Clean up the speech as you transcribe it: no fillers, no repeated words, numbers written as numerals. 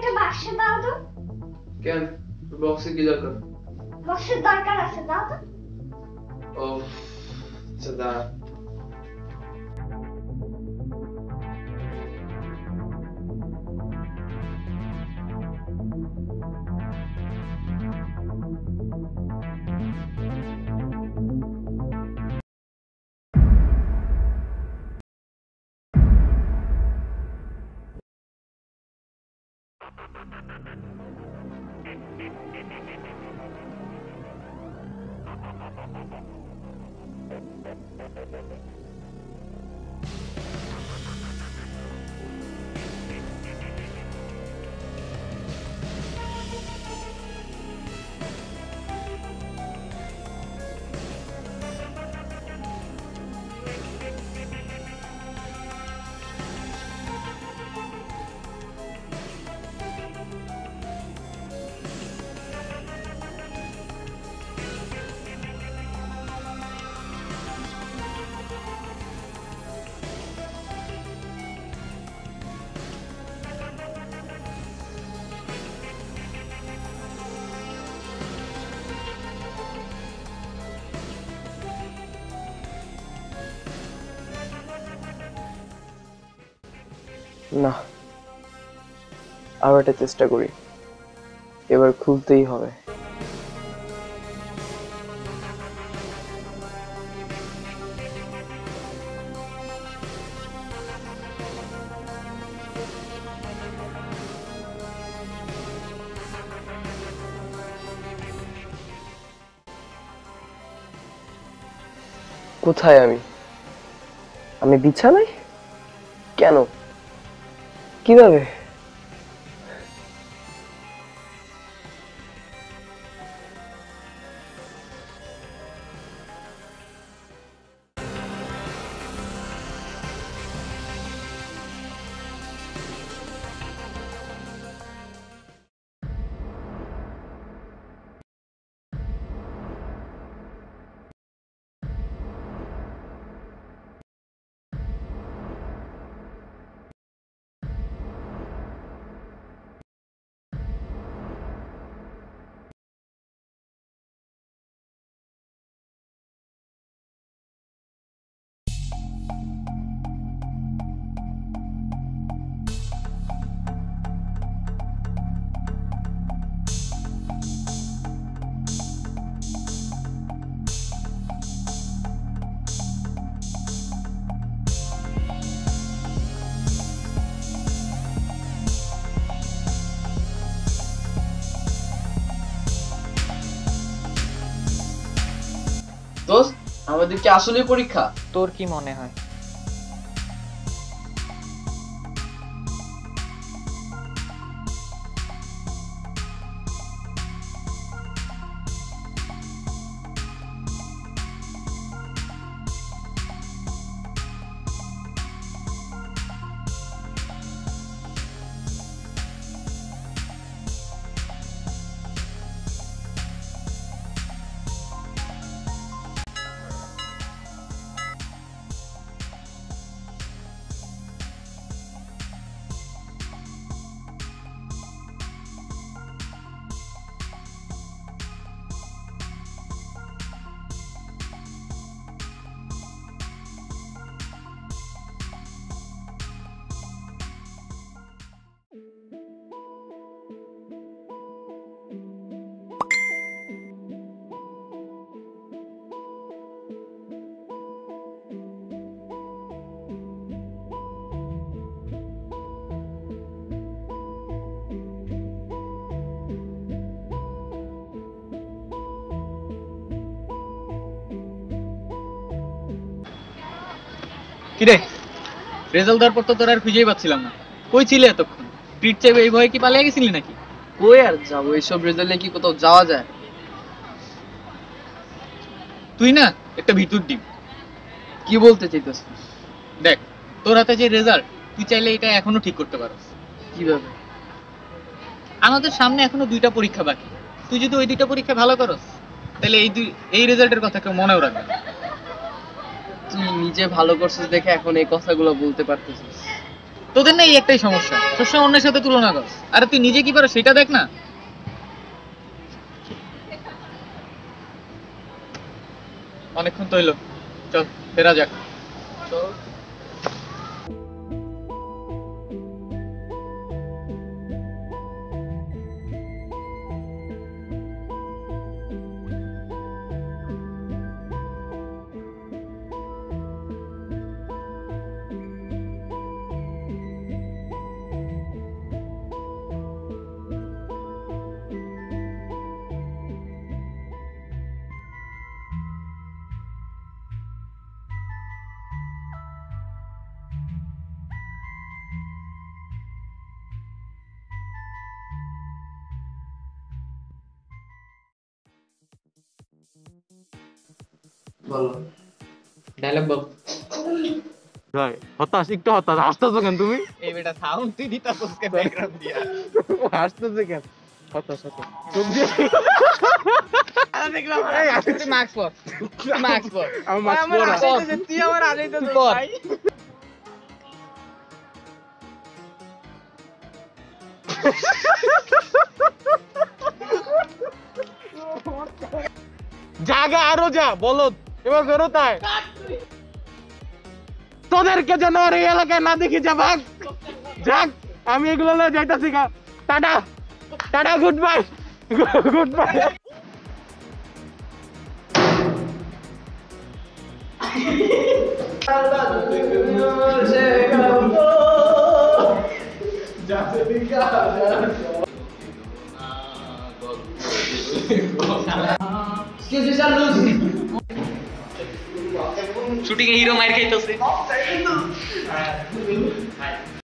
একটা বাক্স দাও তো। কেন বক্সে কি দরকার? বক্সের দরকার আছে, দাও তো। ও আচ্ছা দাঁড়া। না, আরো একটা চেষ্টা করি, এবার খুলতেই হবে। কোথায় আমি? আমি বিছানায়? কেন? কিভাবে? দোস্ত, আমাদের কি আসলে পরীক্ষা? তোর কি মনে হয়? কিরে, রেজাল্ট দেওয়ার পর তো তোর আর খুঁজেই পাচ্ছিলাম না। কই ছিলে এতক্ষণ? ট্রিট চাইবে এই ভয়ে কি পালিয়ে গেছিলি নাকি? কই আর যাবো, এইসব রেজাল্টে কি কোথাও যাওয়া যায়? তুই না একটা ভিতর ডিম। কি বলতে চাইতেছিস? দেখ, তোর হাতে যে রেজাল্ট, তুই চাইলে এটা এখনো ঠিক করতে পারস। কিভাবে? আমাদের সামনে এখনো 2টা পরীক্ষা বাকি। তুই যদি ওই 2টা পরীক্ষা ভালো করস, তাহলে এই রেজাল্টের কথা কেউ মনেও রাখবে না। তুই নিজে ভালো করছিস দেখে এখন এই কথাগুলো বলতে পারতেছিস। তোদের না এই একটাই সমস্যা, সবসময় অন্যের সাথে তুলনা কর। আরে তুই নিজে কি পারো সেটা দেখ না। অনেকক্ষণ তো হইলো, চল ফেরা যাক। বলো। ডায়লগ বল। ভাই হতাশ, একটু হতাশ। হাসতেছো কেন তুমি? এই বেটা সাউন্ড তুই দিতাছস কে ব্যাকগ্রাউন্ড দিয়া? হাসতেছো কেন? হতাশ হতাশ। চোখ দিয়ে আরে দেখলাম তুই মাস্ক পর, তুই মাস্ক পর। আমার মাস্ক পরা। তুই আমার আড়াইতেছিস ভাই। জাগা আরো যা বলদ, এবার বেরোতায় তোদেরকে যেন আর এই এলাকায় না দেখি। যা ভাগ, যাক আমি এগুলো লয়ে যাইতাছি গা। Tata tata, good bye good bye. Shooting এ হিরো মাইর খাইতেছে।